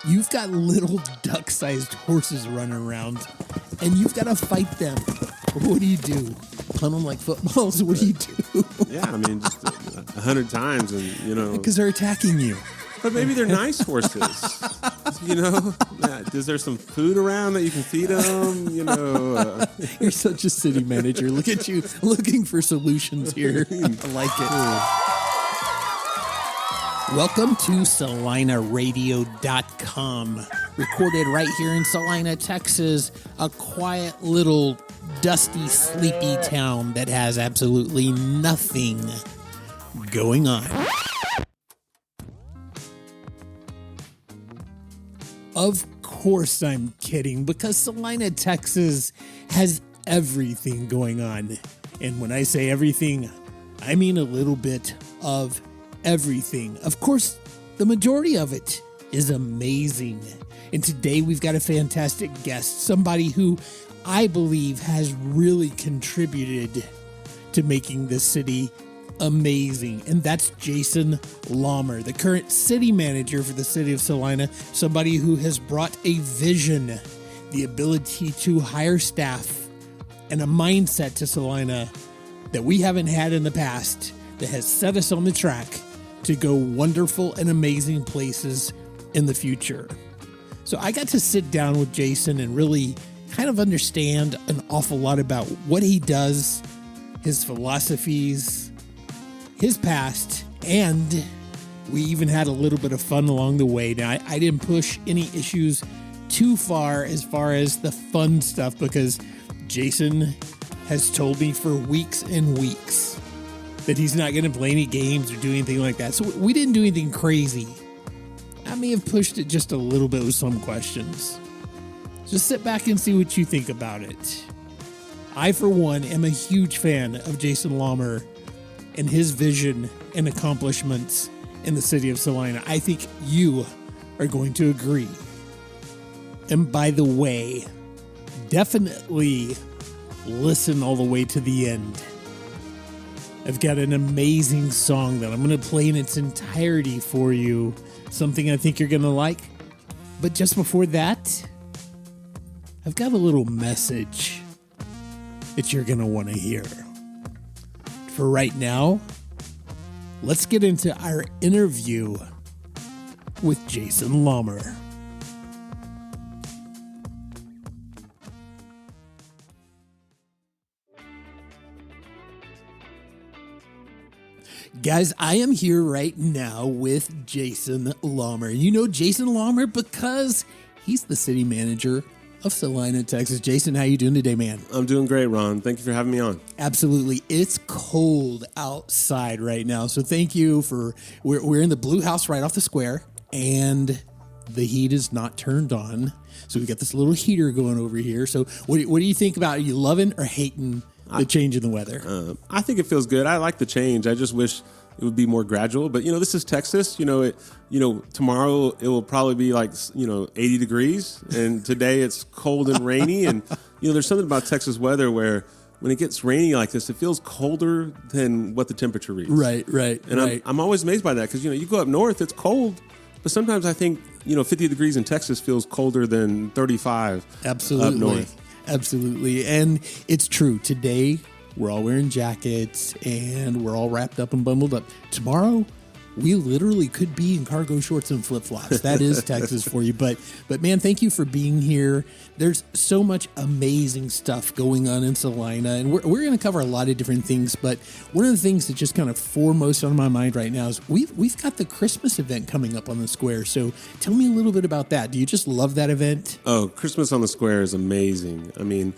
You've got little duck-sized horses running around, and you've got to fight them. What do you do? Punt them like footballs? What do you do? Yeah, I mean, just 100 times, and you know, because they're attacking you. But maybe they're nice horses. You know, is there some food around that you can feed them? You know, you're such a city manager. Look at you looking for solutions here. I like it. Welcome to CelinaRadio.com, recorded right here in Celina, Texas, a quiet little dusty, sleepy town that has absolutely nothing going on. Of course I'm kidding, because Celina, Texas has everything going on. And when I say everything, I mean a little bit of everything. Of course, the majority of it is amazing. And today we've got a fantastic guest, somebody who I believe has really contributed to making this city amazing. And that's Jason Laumer, the current city manager for the city of Celina, somebody who has brought a vision, the ability to hire staff, and a mindset to Celina that we haven't had in the past, that has set us on the track to go wonderful and amazing places in the future. So I got to sit down with Jason and really kind of understand an awful lot about what he does, his philosophies, his past, and we even had a little bit of fun along the way. Now, I didn't push any issues too far as the fun stuff, because Jason has told me for weeks and weeks that he's not going to play any games or do anything like that. So we didn't do anything crazy. I may have pushed it just a little bit with some questions. Just sit back and see what you think about it. I, for one, am a huge fan of Jason Laumer and his vision and accomplishments in the city of Celina. I think you are going to agree. And by the way, definitely listen all the way to the end. I've got an amazing song that I'm going to play in its entirety for you. Something I think you're going to like. But just before that, I've got a little message that you're going to want to hear. For right now, let's get into our interview with Jason Laumer. Guys, I am here right now with Jason Laumer. You know Jason Laumer because he's the city manager of Celina, Texas. Jason, how you doing today, man? I'm doing great, Ron. Thank you for having me on. Absolutely. It's cold outside right now, so thank you for... We're in the Blue House right off the square, and the heat is not turned on. So we got this little heater going over here. So what do you think about it? Are you loving or hating the change in the weather? I think it feels good. I like the change. I just wish it would be more gradual. But, this is Texas. Tomorrow it will probably be like, 80 degrees. And today it's cold and rainy. And, there's something about Texas weather where when it gets rainy like this, it feels colder than what the temperature reads. Right. And I'm always amazed by that because, you go up north, it's cold. But sometimes I think, 50 degrees in Texas feels colder than 35 Absolutely. Up north. Absolutely. And it's true. Today, we're all wearing jackets and we're all wrapped up and bundled up. Tomorrow, we literally could be in cargo shorts and flip-flops. That is Texas for you. But man, thank you for being here. There's so much amazing stuff going on in Celina, and we're going to cover a lot of different things. But one of the things that just kind of foremost on my mind right now is we've got the Christmas event coming up on the square. So tell me a little bit about that. Do you just love that event? Oh, Christmas on the Square is amazing. I mean,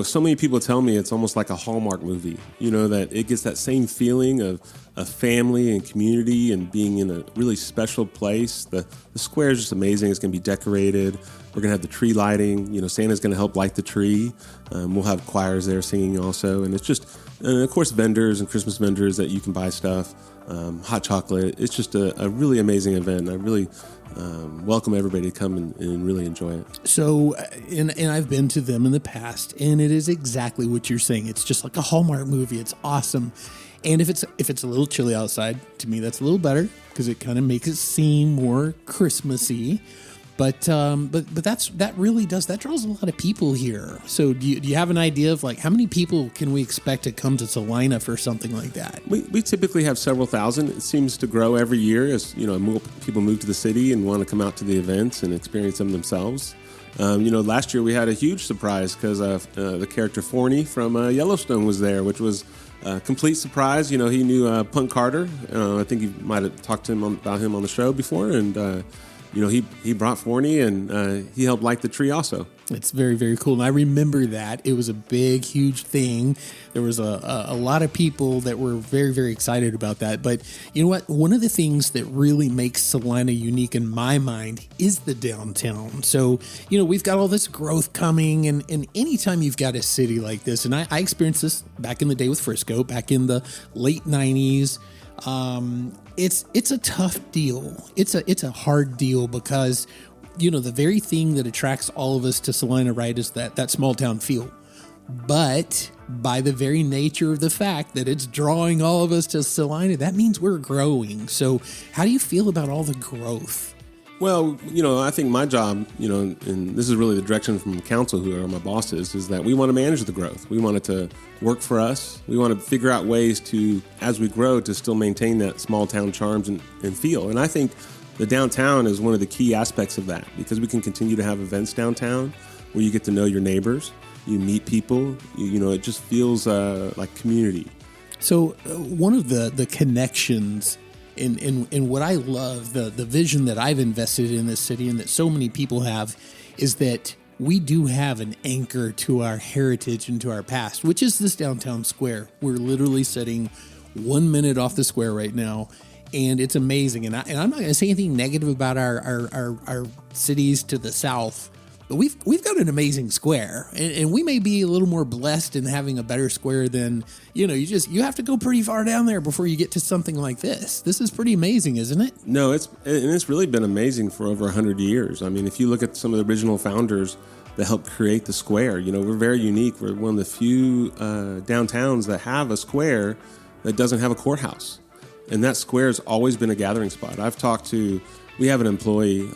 so many people tell me it's almost like a Hallmark movie, that it gets that same feeling of a family and community and being in a really special place. The square is just amazing. It's going to be decorated. We're going to have the tree lighting. Santa's going to help light the tree. We'll have choirs there singing also. And it's just, of course, vendors and Christmas vendors that you can buy stuff, hot chocolate. It's just a really amazing event. I really welcome everybody to come and really enjoy it. So, and I've been to them in the past, and it is exactly what you're saying. It's just like a Hallmark movie. It's awesome. And if it's a little chilly outside, to me that's a little better because it kind of makes it seem more Christmassy. But that really draws a lot of people here. So do you have an idea of like how many people can we expect to come to Celina for something like that? We typically have several thousand. It seems to grow every year as more people move to the city and want to come out to the events and experience them themselves. Last year we had a huge surprise because the character Forney from Yellowstone was there, which was a complete surprise. He knew Punk Carter. I think you might have talked to him about him on the show before, and he brought Forney, and he helped light the tree also. It's very, very cool. And I remember that. It was a big, huge thing. There was a lot of people that were very, very excited about that. But you know what? One of the things that really makes Celina unique in my mind is the downtown. So, we've got all this growth coming, and anytime you've got a city like this, and I experienced this back in the day with Frisco, back in the late 90s, it's a tough deal. It's a hard deal because, the very thing that attracts all of us to Celina, right, is that small town feel. But by the very nature of the fact that it's drawing all of us to Celina, that means we're growing. So how do you feel about all the growth? Well, I think my job, and this is really the direction from council, who are my bosses, is that we want to manage the growth. We want it to work for us. We want to figure out ways to, as we grow, to still maintain that small town charms and feel. And I think the downtown is one of the key aspects of that, because we can continue to have events downtown where you get to know your neighbors, you meet people, it just feels like community. So one of the connections in what I love, the vision that I've invested in this city and that so many people have, is that we do have an anchor to our heritage and to our past, which is this downtown square. We're literally sitting 1 minute off the square right now, and it's amazing. And I'm not going to say anything negative about our cities to the south, but we've got an amazing square, and we may be a little more blessed in having a better square than, you have to go pretty far down there before you get to something like this. This is pretty amazing, isn't it? No, it's really been amazing for over 100 years. I mean, if you look at some of the original founders that helped create the square, we're very unique. We're one of the few downtowns that have a square that doesn't have a courthouse. And that square has always been a gathering spot. We have an employee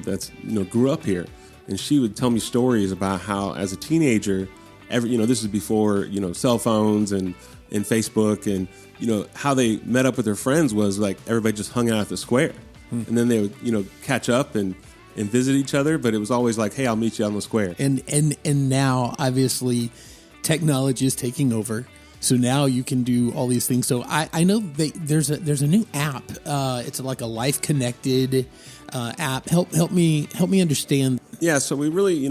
that's, grew up here. And she would tell me stories about how, as a teenager, this is before, cell phones and Facebook, and, how they met up with their friends was like everybody just hung out at the square. And then they would, catch up and visit each other. But it was always like, hey, I'll meet you on the square. And now, obviously, technology is taking over. So now you can do all these things. So I know there's a new app. It's like a life connected app. Help me understand. Yeah. So we really,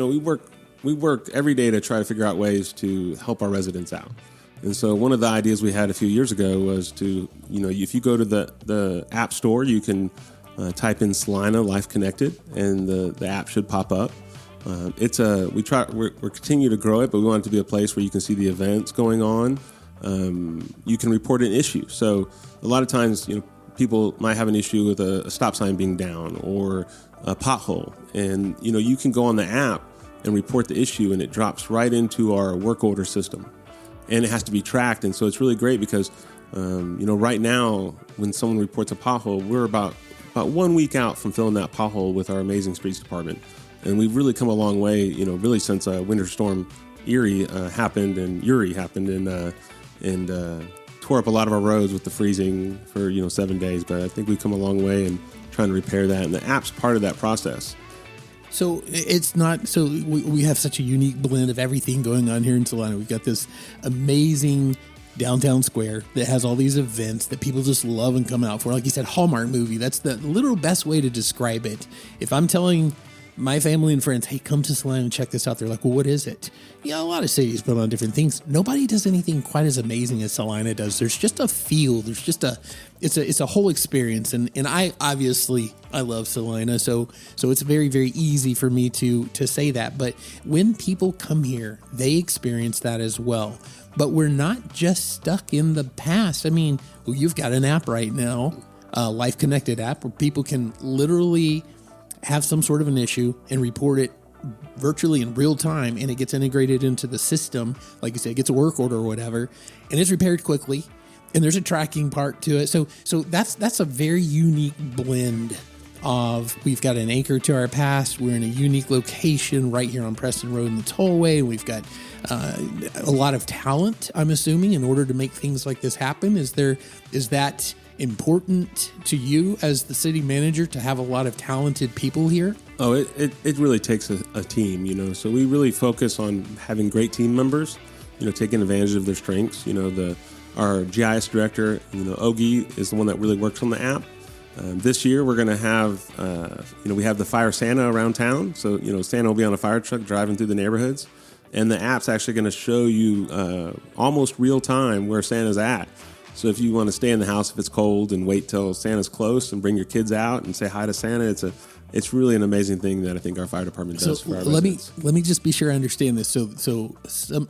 we work every day to try to figure out ways to help our residents out. And so one of the ideas we had a few years ago was to, if you go to the app store, you can type in Celina Life Connected, and the app should pop up. We're continue to grow it, but we want it to be a place where you can see the events going on. You can report an issue. So a lot of times, people might have an issue with a stop sign being down or a pothole, and you can go on the app and report the issue, and it drops right into our work order system, and it has to be tracked. And so it's really great because right now when someone reports a pothole, we're about 1 week out from filling that pothole with our amazing streets department. And we've really come a long way, really since Winter Storm Uri happened, and tore up a lot of our roads with the freezing for 7 days. But I think we've come a long way in trying to repair that, and the app's part of that process. So it's not so we have such a unique blend of everything going on here in Celina. We've got this amazing downtown square that has all these events that people just love and come out for. Like you said, Hallmark movie. That's the literal best way to describe it. If I'm telling my family and friends, hey, come to Celina and check this out, they're like, well, what is it? A lot of cities put on different things. Nobody does anything quite as amazing as Celina does. There's just a feel. There's just it's a whole experience. And I love Celina. So it's very, very easy for me to say that. But when people come here, they experience that as well. But we're not just stuck in the past. I mean, you've got an app right now, a Life Connected app, where people can literally have some sort of an issue and report it virtually in real time, and it gets integrated into the system. Like you said, it gets a work order or whatever, and it's repaired quickly. And there's a tracking part to it. So that's a very unique blend of, we've got an anchor to our past. We're in a unique location right here on Preston Road in the tollway. We've got a lot of talent, I'm assuming, in order to make things like this happen. Is that important to you as the city manager to have a lot of talented people here? Oh, it really takes a team, so we really focus on having great team members, taking advantage of their strengths. Our GIS director, Ogie, is the one that really works on the app. This year, we're going to have, we have the Fire Santa around town. So, Santa will be on a fire truck driving through the neighborhoods. And the app's actually going to show you almost real time where Santa's at. So if you want to stay in the house if it's cold and wait till Santa's close and bring your kids out and say hi to Santa, it's really an amazing thing that I think our fire department does for our residents. Let me just be sure I understand this. So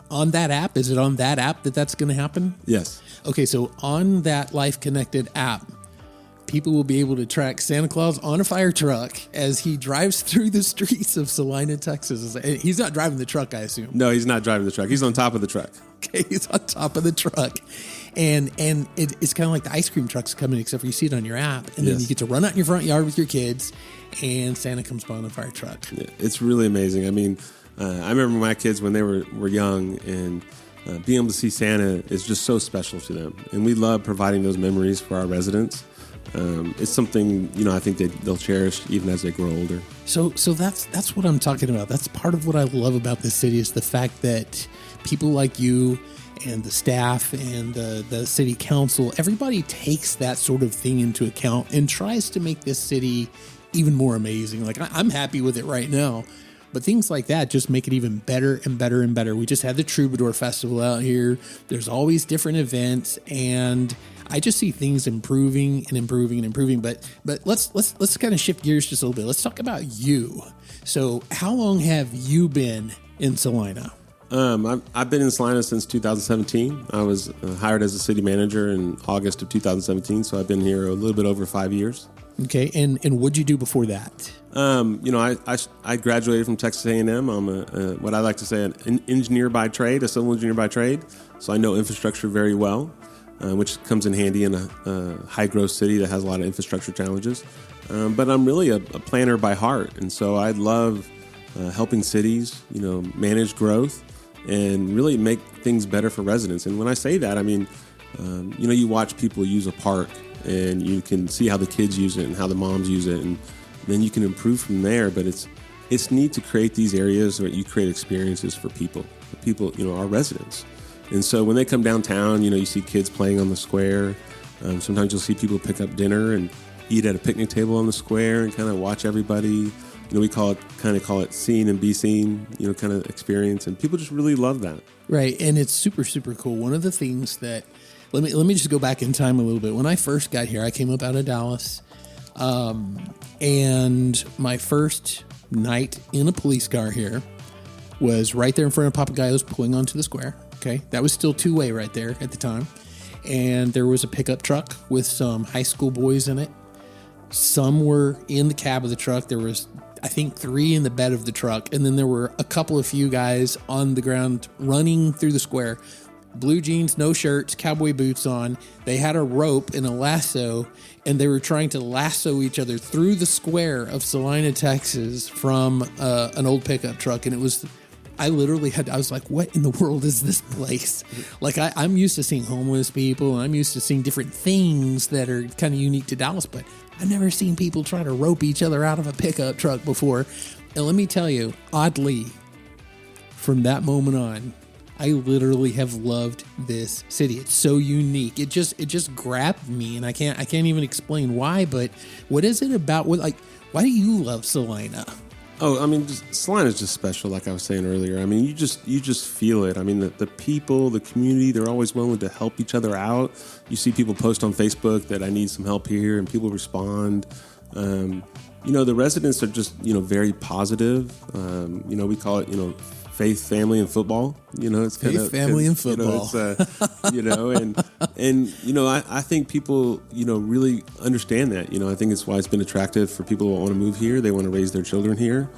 on that app, is it on that app that's going to happen? Yes. Okay, so on that Life Connected app, people will be able to track Santa Claus on a fire truck as he drives through the streets of Celina, Texas. He's not driving the truck, I assume. No, he's not driving the truck. He's on top of the truck. Okay, he's on top of the truck. And it's kind of like the ice cream trucks coming, except for you see it on your app. And then you get to run out in your front yard with your kids, and Santa comes by on a fire truck. Yeah, it's really amazing. I mean, I remember my kids when they were young, and being able to see Santa is just so special to them. And we love providing those memories for our residents. It's something, I think they'll cherish even as they grow older. So that's what I'm talking about. That's part of what I love about this city, is the fact that people like you and the staff and the city council, everybody takes that sort of thing into account and tries to make this city even more amazing. Like, I'm happy with it right now, but things like that just make it even better and better and better. We just had the Troubadour Festival out here. There's always different events, and I just see things improving and improving and improving. But let's kind of shift gears just a little bit. Let's talk about you. So how long have you been in Celina? I've been in Celina since 2017. I was hired as a city manager in August of 2017, so I've been here a little bit over 5 years. Okay, and what'd you do before that? I graduated from Texas A&M. I'm what I like to say an engineer by trade, a civil engineer by trade. So I know infrastructure very well, which comes in handy in a high-growth city that has a lot of infrastructure challenges. But I'm really a planner by heart, and so I love helping cities, manage growth and really make things better for residents. And when I say that, I mean, you watch people use a park, and you can see how the kids use it and how the moms use it, and then you can improve from there. But it's neat to create these areas where you create experiences for people, our residents. And so when they come downtown, you see kids playing on the square. Sometimes you'll see people pick up dinner and eat at a picnic table on the square and kind of watch everybody. We call it seen and be seen, kind of experience. And people just really love that. Right. And it's super, super cool. One of the things that, let me just go back in time a little bit. When I first got here, I came up out of Dallas. And my first night in a police car here was right there in front of Papagayo's pulling onto the square. Okay. That was still two-way right there at the time. And there was a pickup truck with some high school boys in it. Some were in the cab of the truck. There was, I think, 3 in the bed of the truck. And then there were a few guys on the ground running through the square. Blue jeans, no shirts, cowboy boots on. They had a rope and a lasso, and they were trying to lasso each other through the square of Celina, Texas from an old pickup truck. And it was, I was like, what in the world is this place? Like, I'm used to seeing homeless people, and I'm used to seeing different things that are kind of unique to Dallas, but I've never seen people try to rope each other out of a pickup truck before. And let me tell you, oddly, from that moment on, I literally have loved this city. It's so unique. It just grabbed me, and I can't even explain why. But what is it about? Why do you love Celina? Oh, I mean, Celina is just special. Like I was saying earlier. I mean, you just feel it. I mean, the people, the community, they're always willing to help each other out. You see people post on Facebook that I need some help here, and people respond. The residents are just very positive. We call it faith, family, and football. It's kind of family and football. I think people really understand that. I think it's why it's been attractive for people who want to move here. They want to raise their children here.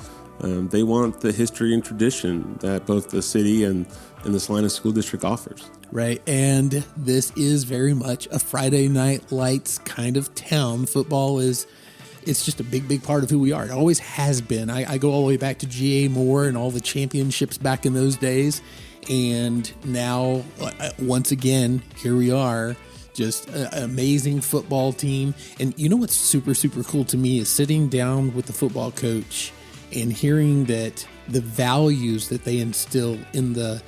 They want the history and tradition that both the city and the Celina School District offers. Right, and this is very much a Friday Night Lights kind of town. Football it's just a big part of who we are. It always has been. I go all the way back to G.A. Moore and all the championships back in those days. And now, once again, here we are, just an amazing football team. And you know what's super, super cool to me is sitting down with the football coach and hearing that the values that they instill in the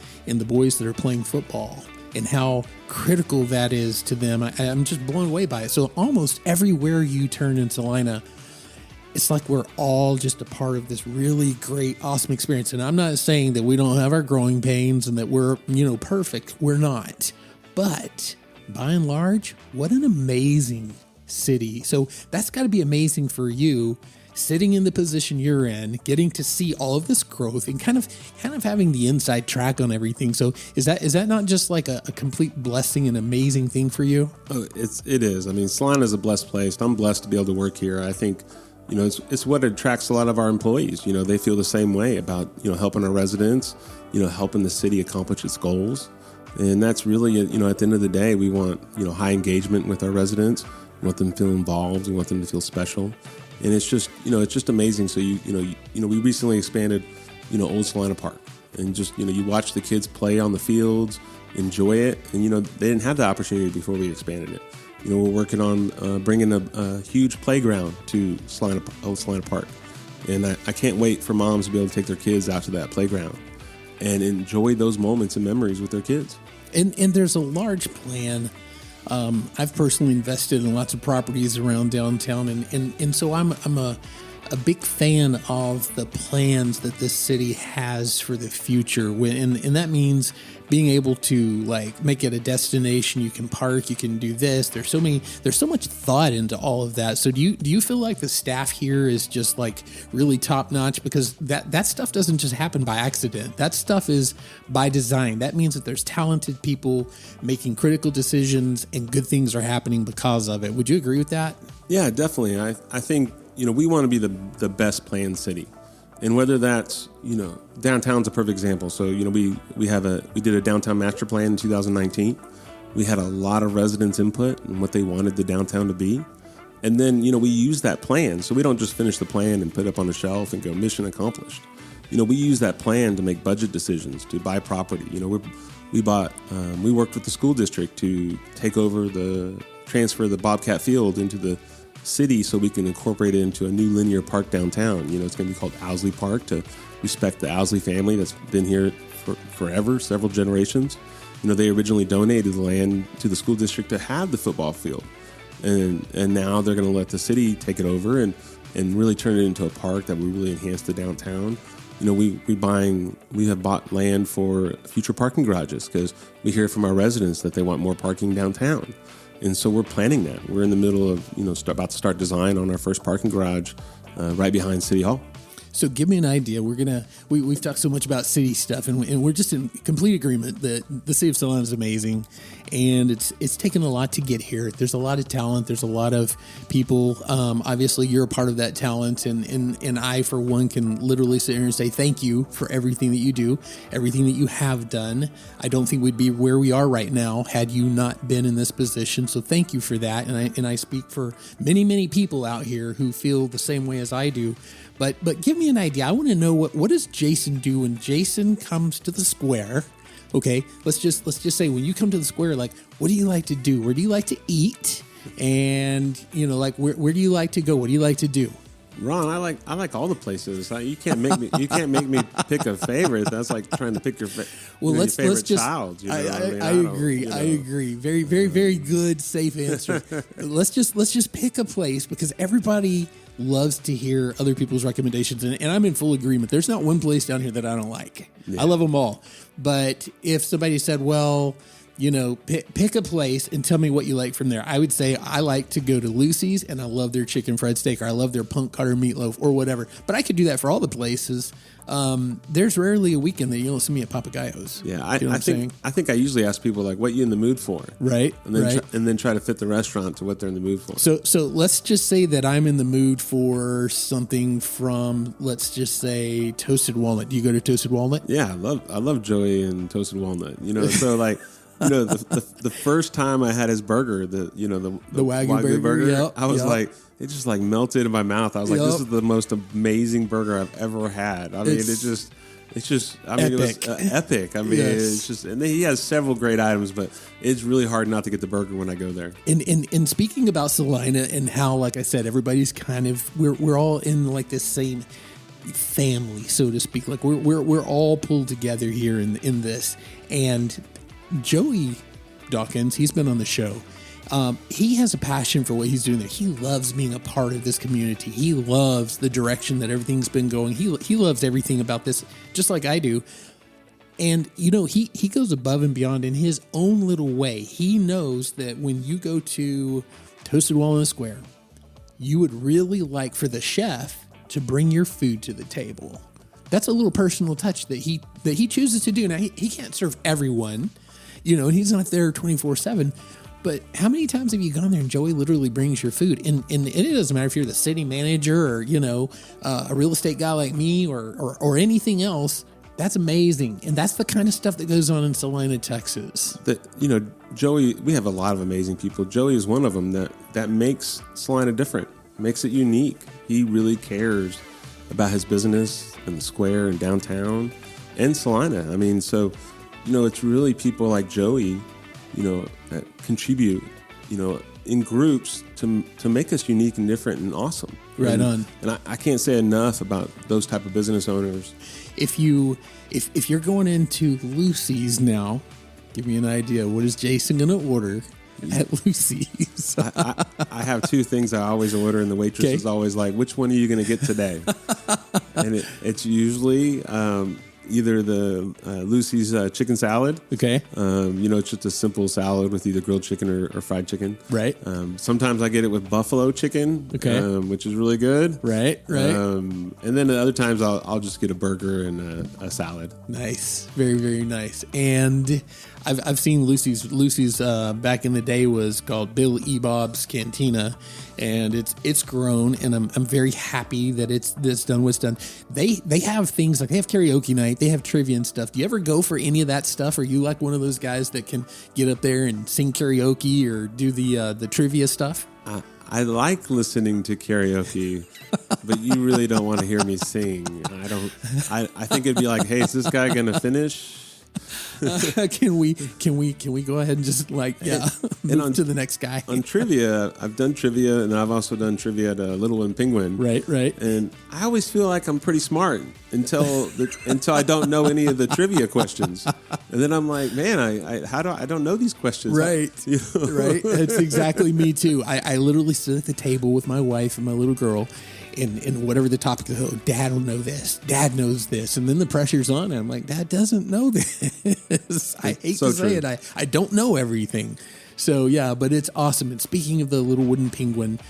boys that are playing football and how critical that is to them. I'm just blown away by it. So almost everywhere you turn in Celina, it's like we're all just a part of this really great, awesome experience. And I'm not saying that we don't have our growing pains and that we're, perfect. We're not. But by and large, what an amazing city. So that's got to be amazing for you, sitting in the position you're in, getting to see all of this growth and kind of having the inside track on everything. So is that not just like a complete blessing and amazing thing for you? Oh, it is. I mean, Celina is a blessed place. I'm blessed to be able to work here. I think, it's what attracts a lot of our employees. They feel the same way about, helping our residents, helping the city accomplish its goals. And that's really, at the end of the day, we want, high engagement with our residents. We want them to feel involved. We want them to feel special. And it's just, it's just amazing. So, we recently expanded, Old Celina Park. And just, you watch the kids play on the fields, enjoy it. And, they didn't have the opportunity before we expanded it. We're working on bringing a huge playground to Old Celina Park. And I can't wait for moms to be able to take their kids out to that playground and enjoy those moments and memories with their kids. And there's a large plan. I've personally invested in lots of properties around downtown, and so I'm a big fan of the plans that this city has for the future. And that means being able to make it a destination. You can park, you can do this. There's so much thought into all of that. So do you feel like the staff here is just really top notch? Because that stuff doesn't just happen by accident. That stuff is by design. That means that there's talented people making critical decisions and good things are happening because of it. Would you agree with that? Yeah, definitely. I think, we want to be the best planned city. And whether that's, downtown's a perfect example. So, we did a downtown master plan in 2019. We had a lot of residents' input and what they wanted the downtown to be. And then, we use that plan. So we don't just finish the plan and put it up on the shelf and go mission accomplished. We use that plan to make budget decisions, to buy property. We worked with the school district to take over transfer the Bobcat Field into the city so we can incorporate it into a new linear park downtown. It's going to be called Owsley Park to respect the Owsley family that's been here for forever, several generations. They originally donated the land to the school district to have the football field. And now they're going to let the city take it over and really turn it into a park that will really enhance the downtown. We have bought land for future parking garages because we hear from our residents that they want more parking downtown. And so we're planning that. We're in the middle of, about to start design on our first parking garage right behind City Hall. So give me an idea. We've talked so much about city stuff, and we're just in complete agreement that the city of Celina is amazing, and it's taken a lot to get here. There's a lot of talent. There's a lot of people. Obviously, you're a part of that talent, and I, for one, can literally sit here and say thank you for everything that you do, everything that you have done. I don't think we'd be where we are right now had you not been in this position. So thank you for that, and I speak for many, many people out here who feel the same way as I do. But give me an idea. I want to know what does Jason do when Jason comes to the square? Okay, let's just say when you come to the square, what do you like to do? Where do you like to eat? And where do you like to go? What do you like to do? Ron, I like all the places. You can't make me pick a favorite. That's like trying to pick your favorite child. I agree. I agree. Very, very, very good, safe answer. let's just pick a place because everybody loves to hear other people's recommendations, and I'm in full agreement. There's not one place down here that I don't like. Yeah. I love them all. But if somebody said, well, pick a place and tell me what you like from there. I would say I like to go to Lucy's, and I love their chicken fried steak, or I love their punk cutter meatloaf, or whatever. But I could do that for all the places. There's rarely a weekend that you don't see me at Papagayo's. Yeah, I think I usually ask people like, "What you in the mood for?" Right, and then try to fit the restaurant to what they're in the mood for. So let's just say that I'm in the mood for something from, let's just say, toasted walnut. Do you go to Toasted Walnut? Yeah, I love Joey and Toasted Walnut. So like. The first time I had his burger, the Wagyu burger, yep, I was like, it just like melted in my mouth. I was like, this is the most amazing burger I've ever had. I mean, it's just, I mean, epic. It was epic. I mean, It's just, and he has several great items, but it's really hard not to get the burger when I go there. And speaking about Celina and how, like I said, everybody's kind of, we're all in like this same family, so to speak. Like we're all pulled together here in this. And Joey Dawkins, he's been on the show. He has a passion for what he's doing there. He loves being a part of this community. He loves the direction that everything's been going. He loves everything about this, just like I do. And, he goes above and beyond in his own little way. He knows that when you go to Toasted Walnut Square, you would really like for the chef to bring your food to the table. That's a little personal touch that he chooses to do. Now, he can't serve everyone, and he's not there 24/7. But how many times have you gone there and Joey literally brings your food? And it doesn't matter if you're the city manager or, a real estate guy like me or anything else. That's amazing. And that's the kind of stuff that goes on in Celina, Texas. Joey, we have a lot of amazing people. Joey is one of them that makes Celina different, makes it unique. He really cares about his business and the square and downtown and Celina. I mean, so, it's really people like Joey, that contribute, in groups to make us unique and different and awesome. Right on. And I can't say enough about those type of business owners. If you're going into Lucy's now, give me an idea. What is Jason going to order at Lucy's? I have two things I always order, and the waitress is always like, "Which one are you going to get today?" And it's usually either the Lucy's chicken salad. Okay. It's just a simple salad with either grilled chicken or fried chicken. Right. Sometimes I get it with buffalo chicken. Okay. Which is really good. Right. And then at other times I'll just get a burger and a salad. Nice. Very, very nice. And I've seen Lucy's back in the day was called Bill E. Bob's Cantina, and it's grown, and I'm very happy that it's done what's done. They have things like they have karaoke night, they have trivia and stuff. Do you ever go for any of that stuff? Are you like one of those guys that can get up there and sing karaoke or do the trivia stuff? I like listening to karaoke, but you really don't want to hear me sing. I think it'd be like, hey, is this guy gonna finish? Can we go ahead and just move on to the next guy? On trivia, I've done trivia, and I've also done trivia at Little and Penguin. Right. And I always feel like I'm pretty smart until I don't know any of the trivia questions, and then I'm like, man, I don't know these questions. Right. Right. That's exactly me too. I literally sit at the table with my wife and my little girl. And whatever the topic is, Dad will know this. Dad knows this. And then the pressure's on. And I'm like, Dad doesn't know this. I hate to say it. I don't know everything. So, yeah, but it's awesome. And speaking of the Little Wooden Penguin,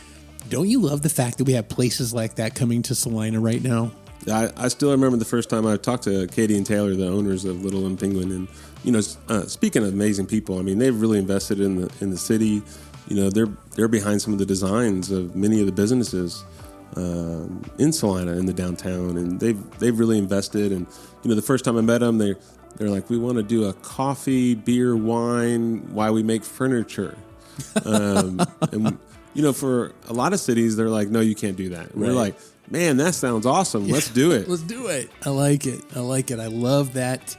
don't you love the fact that we have places like that coming to Celina right now? I still remember the first time I talked to Katie and Taylor, the owners of Little and Penguin. And, speaking of amazing people, I mean, they've really invested in the city. They're behind some of the designs of many of the businesses in Celina, in the downtown, and they've really invested. And the first time I met them, they're like, we want to do a coffee, beer, wine while we make furniture. And for a lot of cities, they're like, no, you can't do that. And we're like, man, that sounds awesome. Yeah, let's do it. Let's do it. I like it. I love that.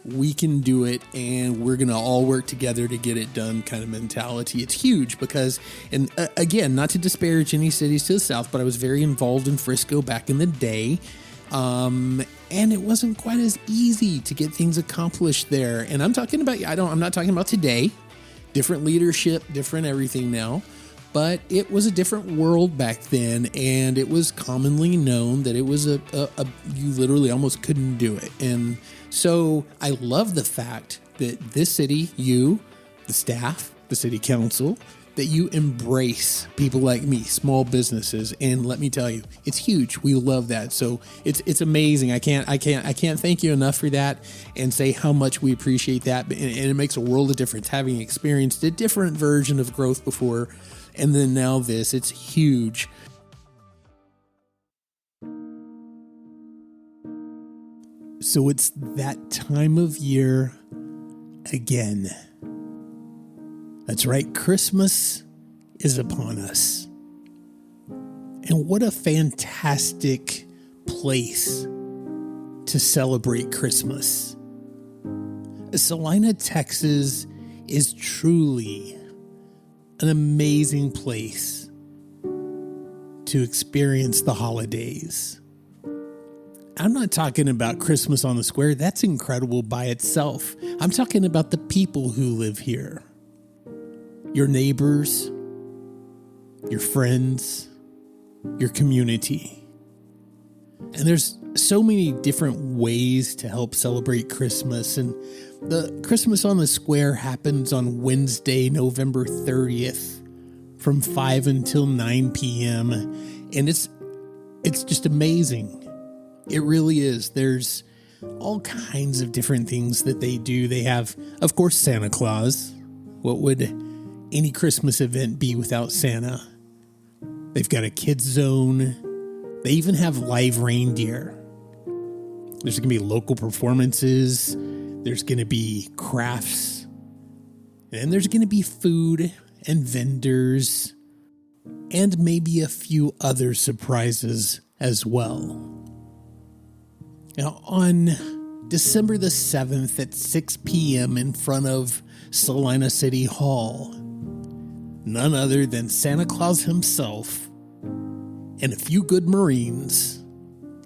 We can do it, and we're going to all work together to get it done kind of mentality. It's huge because, and again, not to disparage any cities to the south, but I was very involved in Frisco back in the day, and it wasn't quite as easy to get things accomplished there. And I'm talking about, I'm not talking about today, different leadership, different everything now, but it was a different world back then, and it was commonly known that it was you literally almost couldn't do it. And so I love the fact that this city, you, the staff, the city council, that you embrace people like me, small businesses. And let me tell you, it's huge. We love that. So it's amazing. I can't thank you enough for that and say how much we appreciate that. And it makes a world of difference having experienced a different version of growth before. And then now this, it's huge. So it's that time of year again. That's right, Christmas is upon us. And what a fantastic place to celebrate Christmas. Celina, Texas is truly an amazing place to experience the holidays. I'm not talking about Christmas on the Square. That's incredible by itself. I'm talking about the people who live here. Your neighbors, your friends, your community. And there's so many different ways to help celebrate Christmas. And the Christmas on the Square happens on Wednesday, November 30th from 5 until 9 p.m. And it's just amazing. It really is. There's all kinds of different things that they do. They have, of course, Santa Claus. What would any Christmas event be without Santa? They've got a kids zone. They even have live reindeer. There's going to be local performances. There's going to be crafts. And there's going to be food and vendors. And maybe a few other surprises as well. Now, on December the 7th at 6 p.m. in front of Celina City Hall, none other than Santa Claus himself and a few good Marines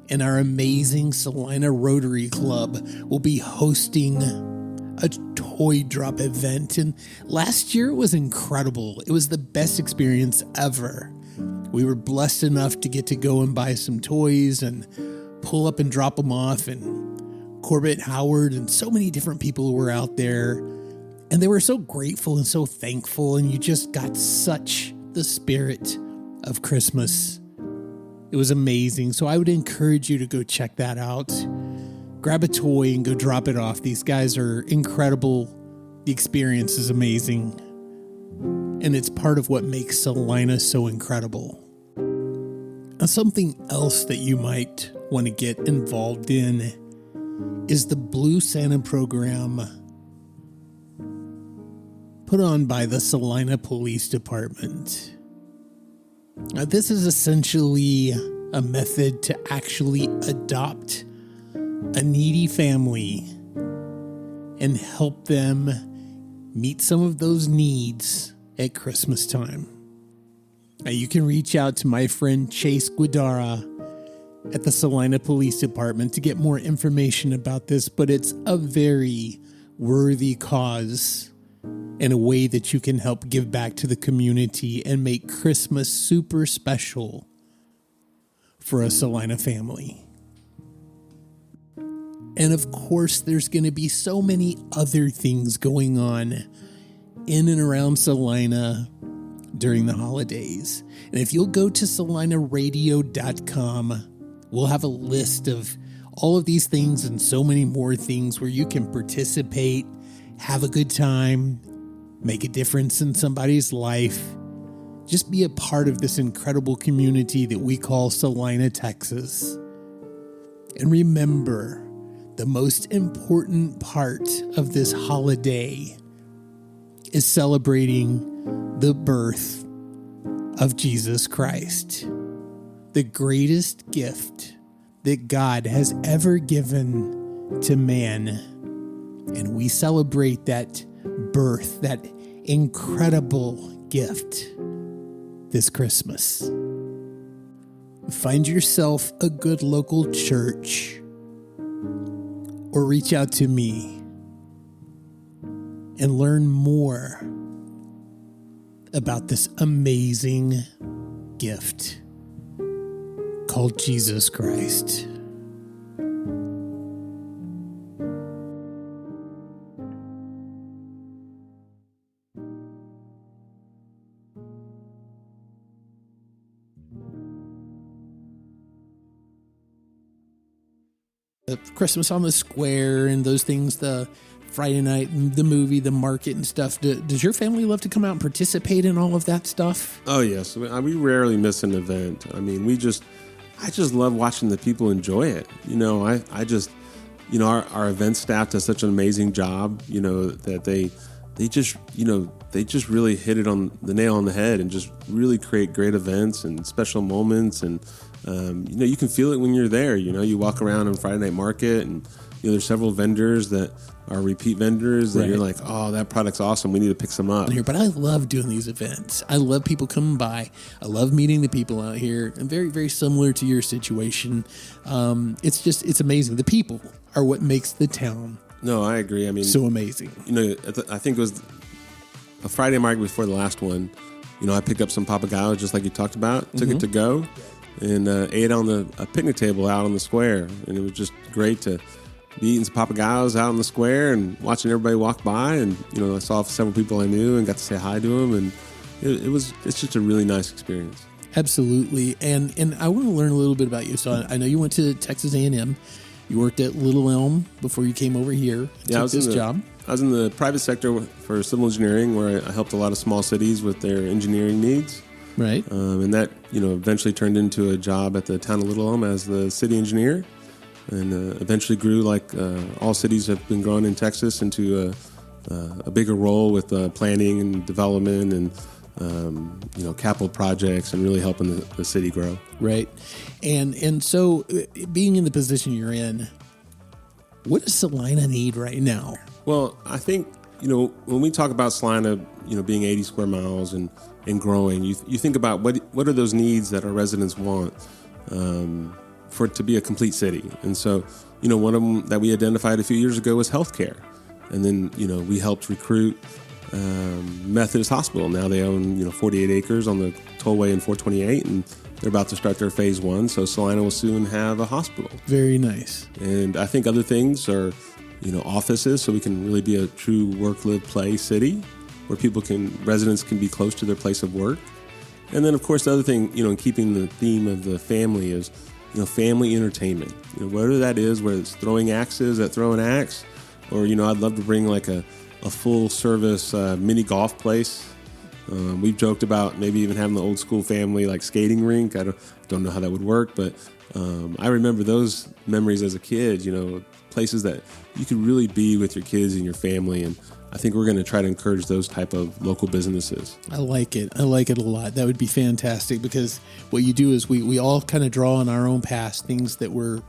and our amazing Celina Rotary Club will be hosting a toy drop event. And last year it was incredible. It was the best experience ever. We were blessed enough to get to go and buy some toys and pull up and drop them off, and Corbett Howard and so many different people were out there, and they were so grateful and so thankful, and you just got such the spirit of Christmas. It was amazing. So I would encourage you to go check that out. Grab a toy and go drop it off. These guys are incredible. The experience is amazing, and it's part of what makes Celina so incredible. Now, something else that you might want to get involved in is the Blue Santa program put on by the Celina Police Department. Now, this is essentially a method to actually adopt a needy family and help them meet some of those needs at Christmas time. Now, you can reach out to my friend Chase Guidara at the Celina Police Department to get more information about this, but it's a very worthy cause and a way that you can help give back to the community and make Christmas super special for a Celina family. And of course, there's going to be so many other things going on in and around Celina during the holidays. And if you'll go to celinaradio.com, we'll have a list of all of these things and so many more things where you can participate, have a good time, make a difference in somebody's life. Just be a part of this incredible community that we call Celina, Texas. And remember, the most important part of this holiday is celebrating the birth of Jesus Christ, the greatest gift that God has ever given to man. And we celebrate that birth, that incredible gift this Christmas. Find yourself a good local church or reach out to me and learn more about this amazing gift called Jesus Christ. Christmas on the Square and those things, the Friday night, the movie, the market and stuff. Does your family love to come out and participate in all of that stuff? Oh, yes. We rarely miss an event. I mean, I just love watching the people enjoy it. Our event staff does such an amazing job, that they just really hit it on the nail on the head and just really create great events and special moments. And, you can feel it when you're there. You walk around on Friday Night Market and, there's several vendors that are repeat vendors that You're like, oh, that product's awesome. We need to pick some up. But I love doing these events. I love people coming by. I love meeting the people out here. And very, very similar to your situation. It's amazing. The people are what makes the town. No, I agree. I mean, so amazing. I think it was a Friday market before the last one. I picked up some papagayo just like you talked about, took it to go, and ate on a picnic table out on the square. And it was just great to be eating some papagayos out on the square and watching everybody walk by. And, I saw several people I knew and got to say hi to them. And it's just a really nice experience. Absolutely. And I want to learn a little bit about you. So I know you went to Texas A&M. You worked at Little Elm before you came over here. I was in the private sector for civil engineering, where I helped a lot of small cities with their engineering needs. Right. And that, eventually turned into a job at the town of Little Elm as the city engineer. And eventually grew, like all cities have been growing in Texas, into a bigger role with planning and development and capital projects, and really helping the city grow. Right. And so being in the position you're in, what does Celina need right now? Well, I think, when we talk about Celina, being 80 square miles and growing, you think about what are those needs that our residents want for it to be a complete city. And so, one of them that we identified a few years ago was healthcare. And then, we helped recruit Methodist Hospital. Now they own, 48 acres on the tollway in 428, and they're about to start their phase 1. So Celina will soon have a hospital. Very nice. And I think other things are, offices, so we can really be a true work, live, play city where residents can be close to their place of work. And then, of course, the other thing, in keeping the theme of the family is, family entertainment. Whether that is, whether it's throwing axes at Throw an Axe, or, I'd love to bring like a full service mini golf place. We've joked about maybe even having the old school family like skating rink. I don't know how that would work, but I remember those memories as a kid, places that you could really be with your kids and your family. And I think we're going to try to encourage those type of local businesses. I like it. I like it a lot. That would be fantastic, because what you do is we all kind of draw on our own past, things that were,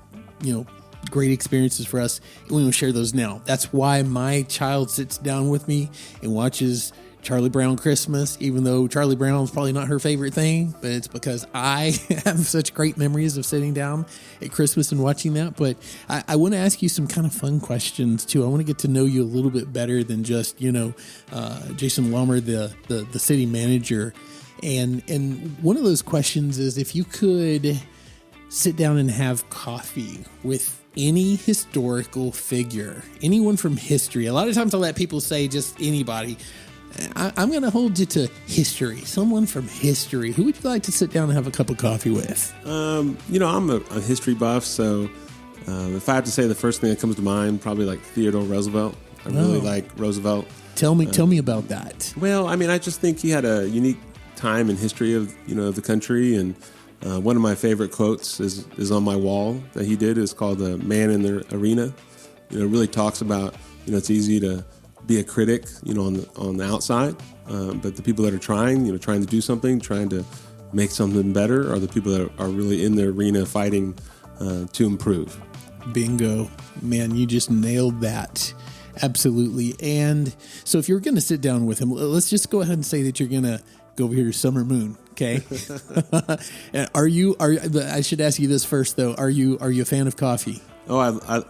great experiences for us, and we will share those now. That's why my child sits down with me and watches Charlie Brown Christmas, even though Charlie Brown is probably not her favorite thing, but it's because I have such great memories of sitting down at Christmas and watching that. But I want to ask you some kind of fun questions too. I want to get to know you a little bit better than just, Jason Laumer, the city manager. And one of those questions is, if you could sit down and have coffee with any historical figure, anyone from history. A lot of times I let people say just anybody. I'm going to hold you to history. Someone from history. Who would you like to sit down and have a cup of coffee with? I'm a history buff, so if I have to say the first thing that comes to mind, probably like Theodore Roosevelt. I really like Roosevelt. Tell me about that. Well, I just think he had a unique time in history of the country, and one of my favorite quotes is on my wall that he did. Is called "The Man in the Arena." It really talks about it's easy to be a critic, on the outside, but the people that are trying to do something, trying to make something better, are the people that are really in the arena fighting to improve. Bingo, man! You just nailed that. Absolutely. And so, if you're going to sit down with him, let's just go ahead and say that you're going to go over here to Summer Moon. Okay. I should ask you this first though. Are you a fan of coffee? Oh,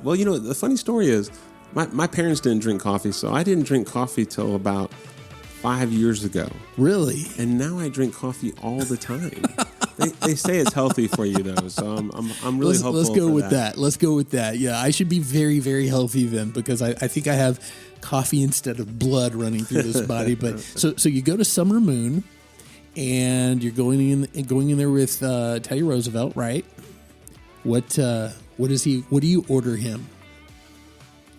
well, the funny story is my parents didn't drink coffee, so I didn't drink coffee till about 5 years ago. Really? And now I drink coffee all the time. They say it's healthy for you though, so I'm really hopeful. Let's go with that. Let's go with that. Yeah, I should be very, very healthy then, because I think I have coffee instead of blood running through this body. But so you go to Summer Moon, and you're going in there with Teddy Roosevelt, right? What What do you order him?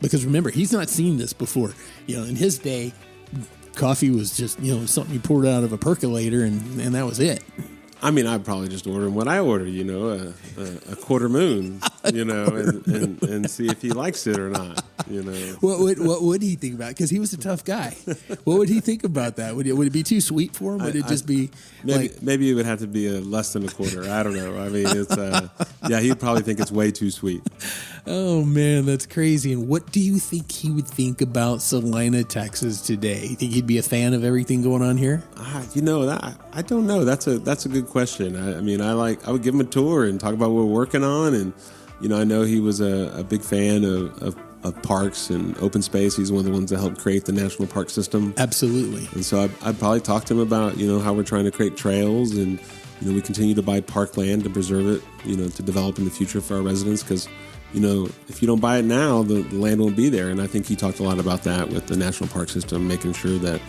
Because remember, he's not seen this before. In his day, coffee was just, something you poured out of a percolator and that was it. I mean, I'd probably just order him what I order, a quarter moon, and see if he likes it or not, What would he think about it? Because he was a tough guy. What would he think about that? Would it be too sweet for him? Would it just be maybe it would have to be less than a quarter. I don't know. I mean, it's he'd probably think it's way too sweet. Oh man, that's crazy. And what do you think he would think about Celina, Texas today? You think he'd be a fan of everything going on here? I don't know. That's a good question. I would give him a tour and talk about what we're working on. And, I know he was a big fan of parks and open space. He's one of the ones that helped create the national park system. Absolutely. And so I'd probably talk to him about, how we're trying to create trails and, we continue to buy park land to preserve it, to develop in the future for our residents. Because, if you don't buy it now, the land won't be there. And I think he talked a lot about that with the national park system, making sure that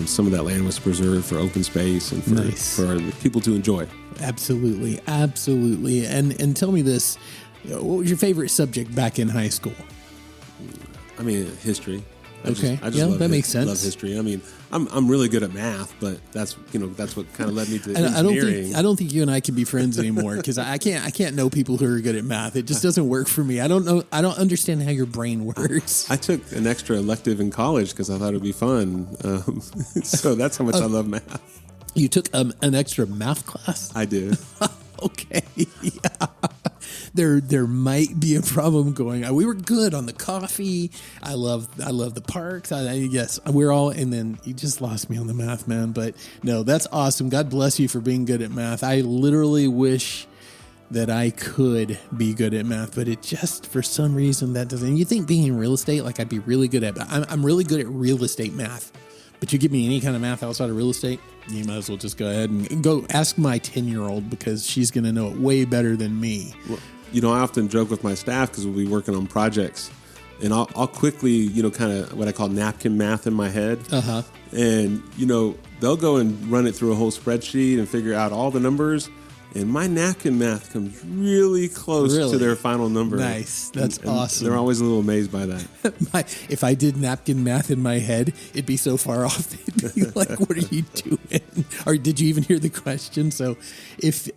some of that land was preserved for open space and for people to enjoy. Absolutely. Absolutely. And tell me this, what was your favorite subject back in high school? I mean, history. That makes sense. Love history. I mean, I'm really good at math, but that's what kind of led me to engineering. I don't think you and I can be friends anymore because I can't know people who are good at math. It just doesn't work for me. I don't understand how your brain works. I took an extra elective in college because I thought it would be fun. So that's how much I love math. You took an extra math class? I did. Okay. Yeah. There might be a problem going on. We were good on the coffee. I love the parks. Yes, we're all, and then you just lost me on the math, man. But no, that's awesome. God bless you for being good at math. I literally wish that I could be good at math, but it just, for some reason, that doesn't. You think being in real estate, like I'd be really good at, I'm really good at real estate math. But you give me any kind of math outside of real estate, you might as well just go ahead and go ask my 10-year-old because she's going to know it way better than me. Well, I often joke with my staff because we'll be working on projects, and I'll quickly, kind of what I call napkin math in my head. Uh-huh. And, they'll go and run it through a whole spreadsheet and figure out all the numbers. And my napkin math comes really close to their final number. Nice. That's awesome. They're always a little amazed by that. If I did napkin math in my head, it'd be so far off. They'd be like, what are you doing? Or did you even hear the question? So if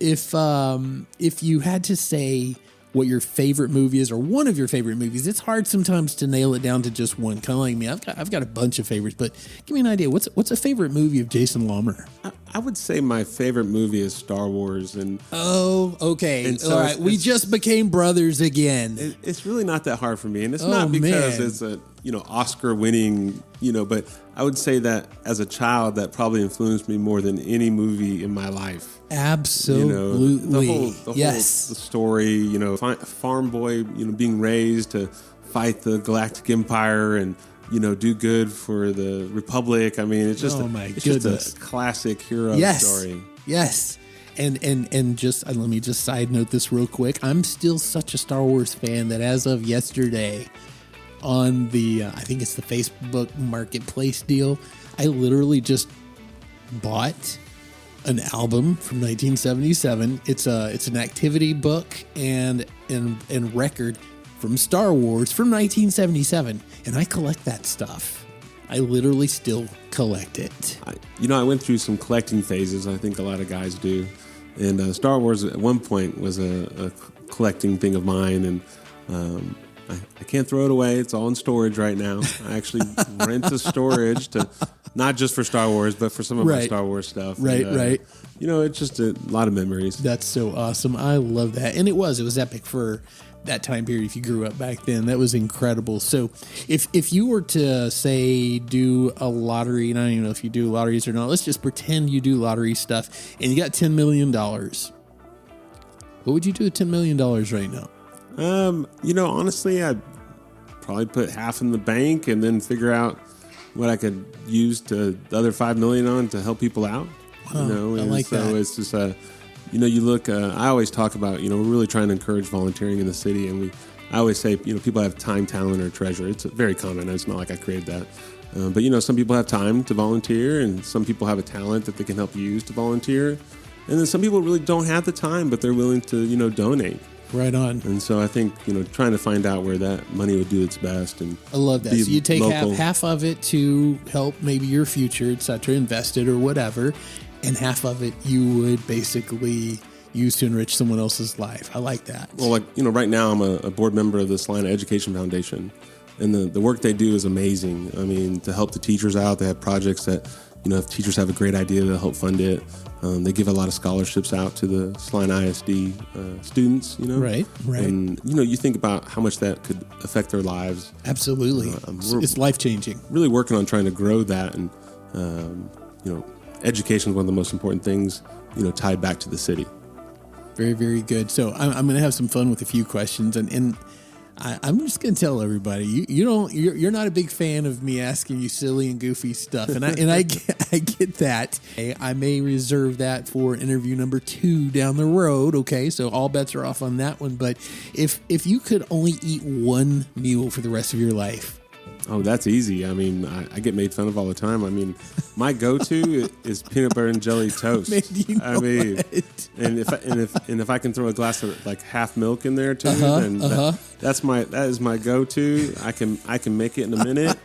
you had to say what your favorite movie is or one of your favorite movies, it's hard sometimes to nail it down to just one. Kind of like me. I've got a bunch of favorites, but give me an idea. What's a favorite movie of Jason Laumer? I would say my favorite movie is Star Wars. Oh, okay. And so all right. We just became brothers again. It's really not that hard for me. And it's not because it's a, Oscar winning, but I would say that as a child, that probably influenced me more than any movie in my life. Absolutely. The story, farm boy, being raised to fight the Galactic Empire and, do good for the Republic. I mean, it's just, just a classic hero story. Yes. And just let me just side note this real quick. I'm still such a Star Wars fan that as of yesterday on the, I think it's the Facebook Marketplace deal, I literally just bought an album from 1977. It's an activity book and record from Star Wars from 1977, and I collect that stuff. I literally still collect it. I went through some collecting phases. I think a lot of guys do, and Star Wars at one point was a collecting thing of mine, and I can't throw it away. It's all in storage right now. I actually rent the storage to. Not just for Star Wars, but for some of my Star Wars stuff. Right. It's just a lot of memories. That's so awesome. I love that. And it was epic for that time period. If you grew up back then, that was incredible. So if you were to say do a lottery, and I don't even know if you do lotteries or not, let's just pretend you do lottery stuff and you got $10 million. What would you do with $10 million right now? Honestly, I'd probably put half in the bank and then figure out what I could use the other $5 million on to help people out. I like that. So it's just you look. I always talk about we're really trying to encourage volunteering in the city, and I always say people have time, talent, or treasure. It's very common. It's not like I created that, but some people have time to volunteer, and some people have a talent that they can help use to volunteer, and then some people really don't have the time, but they're willing to donate. Right on. And so I think, trying to find out where that money would do its best. And I love that. So you take local. half of it to help maybe your future, et cetera, invest it or whatever, and half of it you would basically use to enrich someone else's life. I like that. Well, right now I'm a board member of the Celina Education Foundation, and the work they do is amazing. I mean, to help the teachers out, they have projects that, if teachers have a great idea, they'll help fund it. They give a lot of scholarships out to the Celina ISD students, Right. And, you think about how much that could affect their lives. Absolutely. It's life-changing. Really working on trying to grow that. And, education is one of the most important things, tied back to the city. Very, very good. So I'm going to have some fun with a few questions, and I'm just going to tell everybody you're not a big fan of me asking you silly and goofy stuff, and I get that. I may reserve that for interview number 2 down the road. Okay, so all bets are off on that one. But if you could only eat one meal for the rest of your life. Oh, that's easy. I mean, I get made fun of all the time. I mean, my go-to is peanut butter and jelly toast. Man, and if I can throw a glass of half milk in there too, then that is my go-to. I can make it in a minute.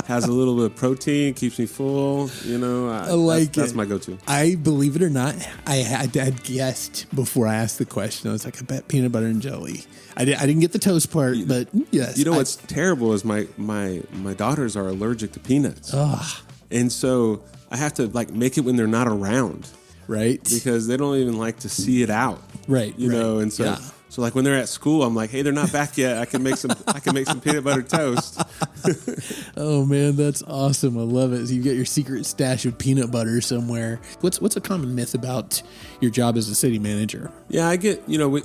Has a little bit of protein, keeps me full. I like it. That's my go-to. I believe it or not, I had guessed before I asked the question. I was like, I bet peanut butter and jelly. I didn't get the toast part, but yes. What's terrible is my daughters are allergic to peanuts. Ugh. And so I have to make it when they're not around. Right. Because they don't even like to see it out. Right. And so so when they're at school, I'm like, hey, they're not back yet. I can make some peanut butter toast. Oh man, that's awesome. I love it. So you get your secret stash of peanut butter somewhere. What's a common myth about your job as a city manager? Yeah, I get,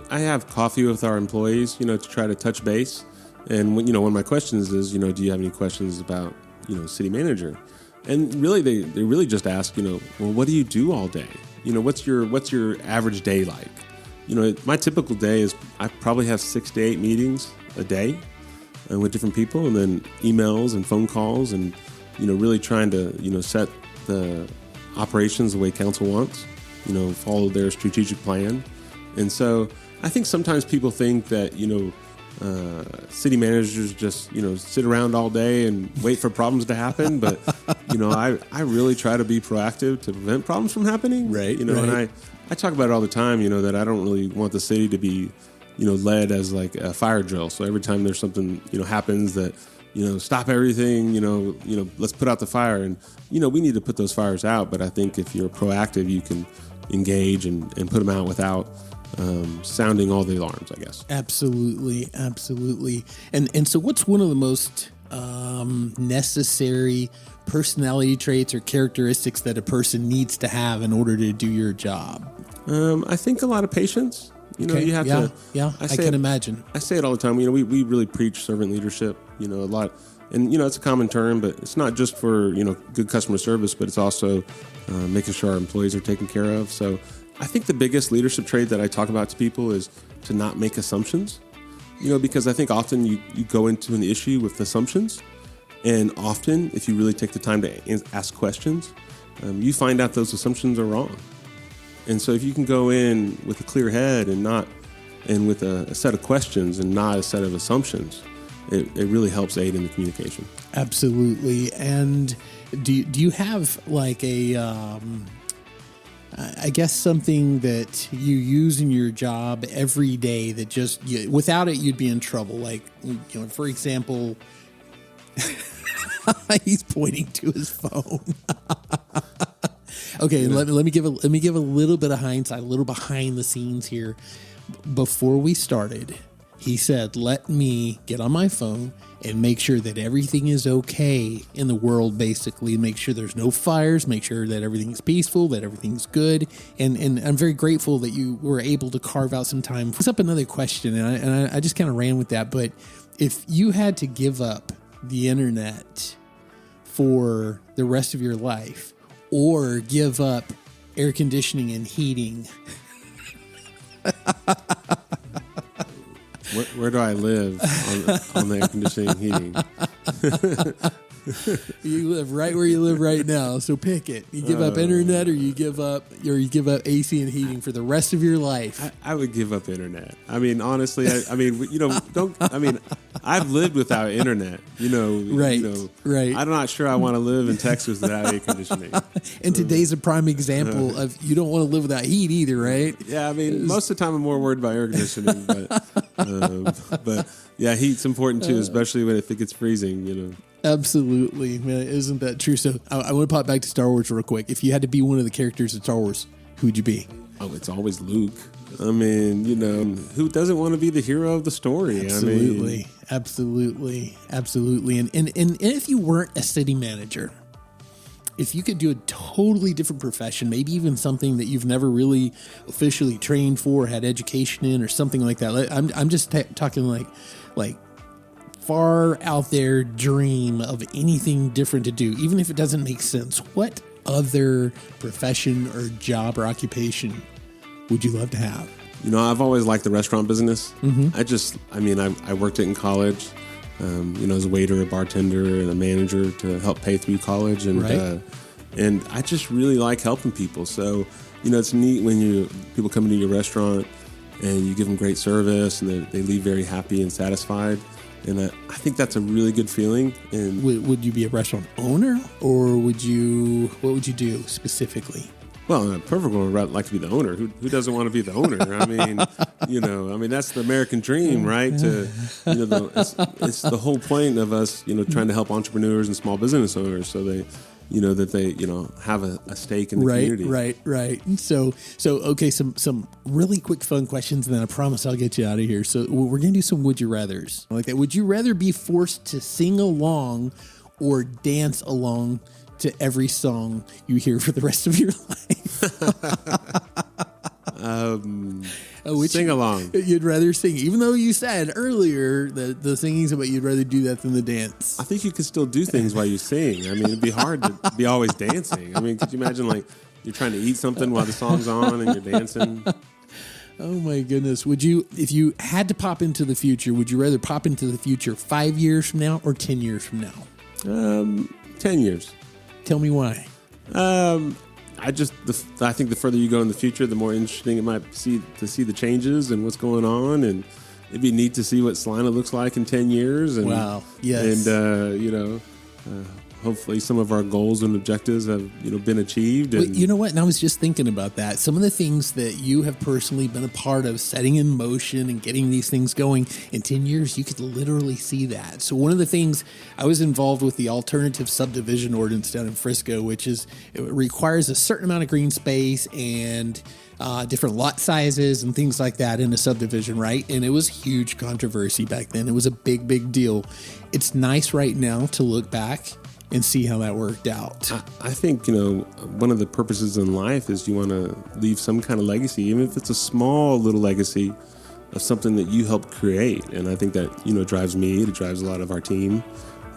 I have coffee with our employees, to try to touch base. And one of my questions is, do you have any questions about, city manager? And really, they really just ask, well, what do you do all day? What's your average day like? My typical day is I probably have 6 to 8 meetings a day with different people, and then emails and phone calls, and really trying to set the operations the way council wants. Follow their strategic plan. And so I think sometimes people think that city managers just sit around all day and wait for problems to happen, but I really try to be proactive to prevent problems from happening. Right. And I talk about it all the time. That I don't really want the city to be led as like a fire drill. So every time there's something happens that stop everything. Let's put out the fire, and we need to put those fires out. But I think if you're proactive, you can engage and put them out without sounding all the alarms, I guess. Absolutely. And so what's one of the most necessary personality traits or characteristics that a person needs to have in order to do your job? I think a lot of patience. You have to. Yeah, I can imagine. I say it all the time. We really preach servant leadership, a lot. And, it's a common term, but it's not just for, good customer service, but it's also making sure our employees are taken care of. So I think the biggest leadership trait that I talk about to people is to not make assumptions, because I think often you go into an issue with assumptions. And often, if you really take the time to ask questions, you find out those assumptions are wrong. And so if you can go in with a clear head and with a set of questions and not a set of assumptions, it really helps aid in the communication. Absolutely. And do you have like I guess something that you use in your job every day that just without it you'd be in trouble? Like, for example, he's pointing to his phone. Okay, let me give a little bit of hindsight, a little behind the scenes here. Before we started, he said, "Let me get on my phone and make sure that everything is okay in the world, basically. Make sure there's no fires, make sure that everything's peaceful, that everything's good." And I'm very grateful that you were able to carve out some time. What's up another question, and I just kind of ran with that. But if you had to give up the internet for the rest of your life, or give up air conditioning and heating, Where do I live on the air conditioning and heating? You live right where you live right now, so pick it. You give up internet, or you give up AC and heating for the rest of your life. I would give up internet. I mean, honestly, I've lived without internet. Right. I'm not sure I want to live in Texas without air conditioning. And today's a prime example of you don't want to live without heat either, right? Yeah, I mean, most of the time I'm more worried about air conditioning, but yeah, heat's important too, especially if it gets freezing. Absolutely, man. Isn't that true? So I want to pop back to Star Wars real quick. If you had to be one of the characters in Star Wars, who would you be? Oh, it's always Luke. I mean, who doesn't want to be the hero of the story? Absolutely, absolutely. And if you weren't a city manager, if you could do a totally different profession, maybe even something that you've never really officially trained for, had education in, or something like that. I'm just talking like far out there dream of anything different to do, even if it doesn't make sense. What other profession or job or occupation would you love to have? I've always liked the restaurant business. Mm-hmm. I worked it in college, as a waiter, a bartender, and a manager to help pay through college. And I just really like helping people. So, it's neat when people come into your restaurant and you give them great service and they leave very happy and satisfied. And I think that's a really good feeling. And would you be a restaurant owner, or what would you do specifically? Well, in a perfect world, I'd like to be the owner. Who doesn't want to be the owner? I mean, that's the American dream, right? It's the whole point of us, trying to help entrepreneurs and small business owners, so they, that they, have a stake in the community. Right. So okay, some really quick fun questions, and then I promise I'll get you out of here. So we're gonna do some would you rathers like that. Would you rather be forced to sing along or dance along to every song you hear for the rest of your life? Sing along. You'd rather sing, even though you said earlier that the singing's about you'd rather do that than the dance. I think you could still do things while you sing. I mean, it'd be hard to be always dancing. I mean, could you imagine you're trying to eat something while the song's on and you're dancing? Oh my goodness. If you had to pop into the future, would you rather pop into the future 5 years from now or 10 years from now? 10 years. Tell me why. I think the further you go in the future, the more interesting it might be to see the changes and what's going on, and it'd be neat to see what Celina looks like in 10 years. And, wow. Yes. And hopefully some of our goals and objectives have been achieved. And you know what? And I was just thinking about that. Some of the things that you have personally been a part of setting in motion and getting these things going in 10 years, you could literally see that. So one of the things, I was involved with the alternative subdivision ordinance down in Frisco, which it requires a certain amount of green space and different lot sizes and things like that in a subdivision, right? And it was huge controversy back then. It was a big, big deal. It's nice right now to look back and see how that worked out. I think, one of the purposes in life is you want to leave some kind of legacy, even if it's a small little legacy of something that you helped create. And I think that, drives me, it drives a lot of our team.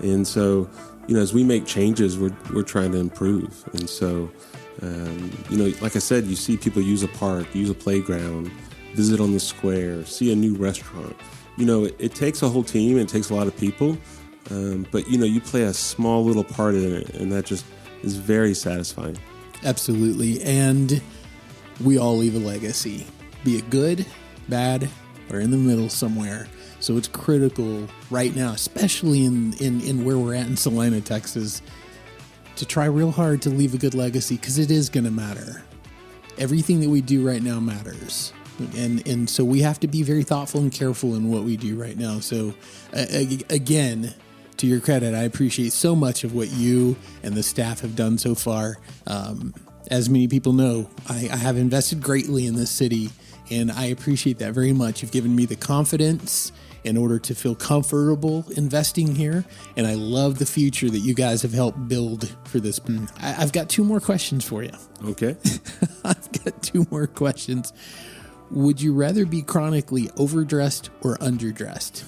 And so, as we make changes, we're trying to improve. And so, like I said, you see people use a park, use a playground, visit on the square, see a new restaurant. It takes a whole team, it takes a lot of people. But you play a small little part in it, and that just is very satisfying. Absolutely. And we all leave a legacy, be it good, bad, or in the middle somewhere. So it's critical right now, especially in where we're at in Celina, Texas, to try real hard to leave a good legacy, because it is going to matter. Everything that we do right now matters. And so we have to be very thoughtful and careful in what we do right now. So again, to your credit, I appreciate so much of what you and the staff have done so far. As many people know, I have invested greatly in this city, and I appreciate that very much. You've given me the confidence in order to feel comfortable investing here, and I love the future that you guys have helped build for this. I've got 2 more questions for you. Okay. I've got 2 more questions. Would you rather be chronically overdressed or underdressed?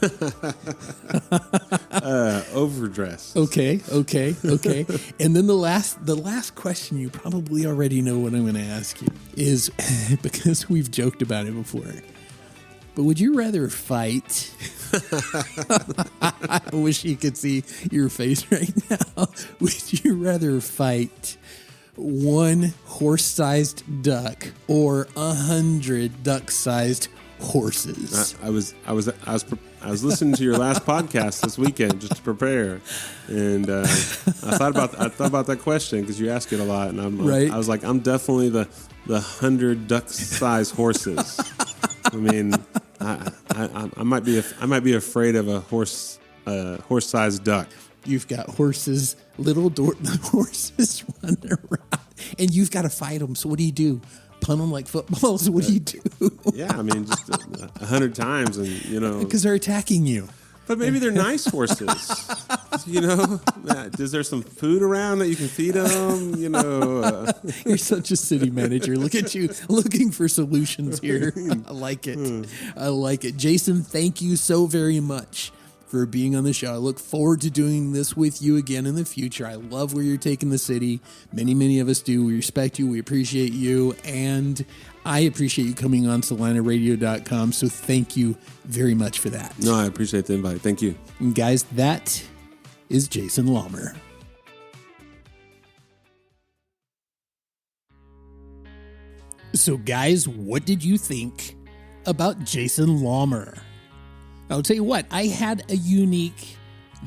Overdressed. Okay. And then the last question, you probably already know what I'm going to ask you, is because we've joked about it before. But would you rather fight I wish you could see your face right now. Would you rather fight one horse-sized duck or 100 duck-sized horses? I was listening to your last podcast this weekend just to prepare, and I thought about that question because you ask it a lot, and I was like, I'm definitely the 100 duck-sized horses. I mean, I might be afraid of a horse-sized duck. You've got horses, little horses running around, and you've got to fight them. So what do? Punt them like footballs? What do you do? Yeah, I mean, just 100 times, and because they're attacking you. But maybe they're nice horses. Is there some food around that you can feed them? You're such a city manager. Look at you looking for solutions here. I like it. Jason, thank you so very much for being on the show. I look forward to doing this with you again in the future. I love where you're taking the city. Many, many of us do. We respect you. We appreciate you. And I appreciate you coming on CelinaRadio.com. So thank you very much for that. No, I appreciate the invite. Thank you. And guys, that is Jason Laumer. So guys, what did you think about Jason Laumer? I'll tell you what, I had a unique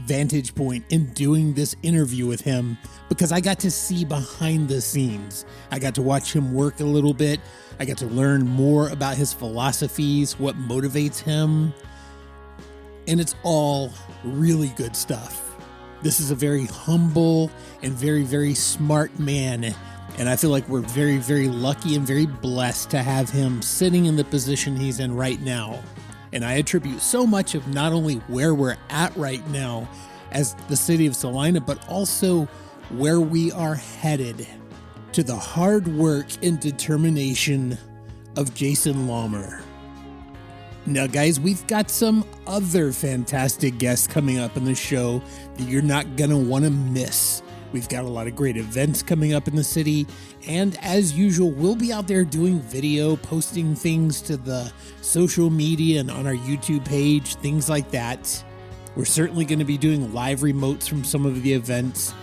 vantage point in doing this interview with him because I got to see behind the scenes. I got to watch him work a little bit. I got to learn more about his philosophies, what motivates him. And it's all really good stuff. This is a very humble and very, very smart man. And I feel like we're very, very lucky and very blessed to have him sitting in the position he's in right now. And I attribute so much of not only where we're at right now as the city of Celina, but also where we are headed to the hard work and determination of Jason Laumer. Now, guys, we've got some other fantastic guests coming up in the show that you're not going to want to miss. We've got a lot of great events coming up in the city. And as usual, we'll be out there doing video, posting things to the social media and on our YouTube page, things like that. We're certainly going to be doing live remotes from some of the events.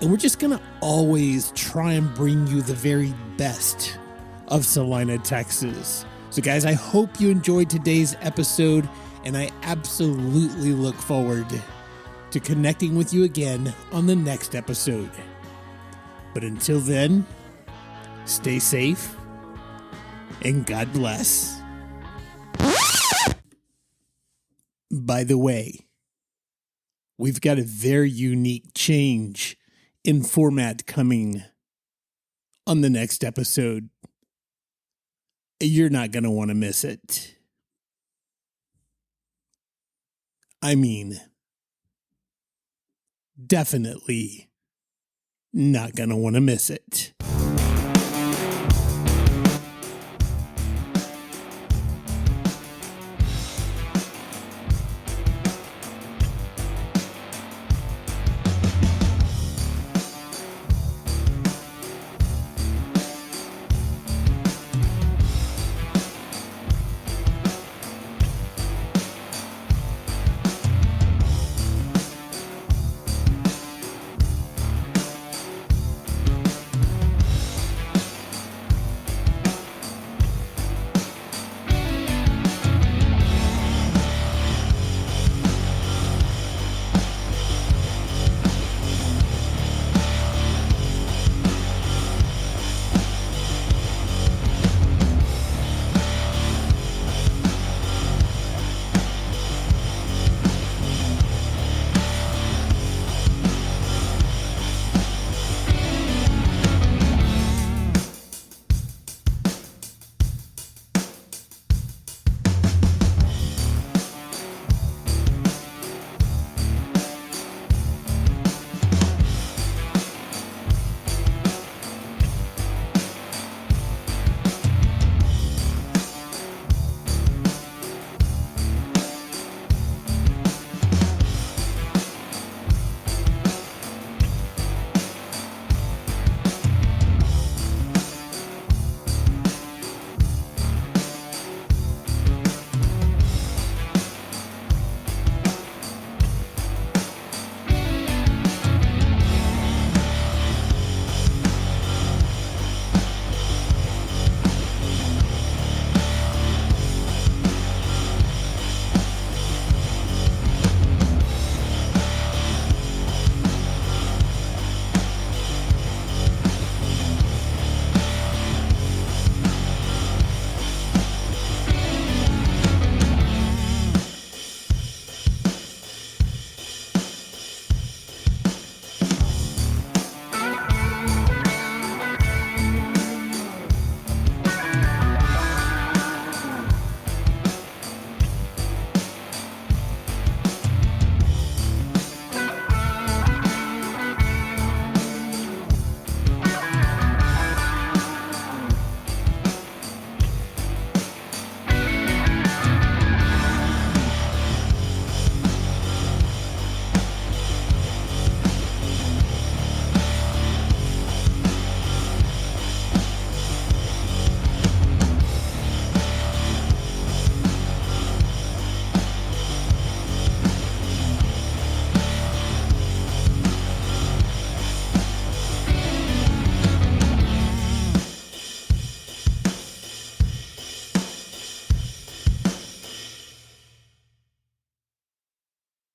And we're just going to always try and bring you the very best of Celina, Texas. So guys, I hope you enjoyed today's episode, and I absolutely look forward to connecting with you again on the next episode. But until then, stay safe and God bless. By the way, we've got a very unique change in format coming on the next episode. You're not going to want to miss it. I mean, definitely not going to want to miss it.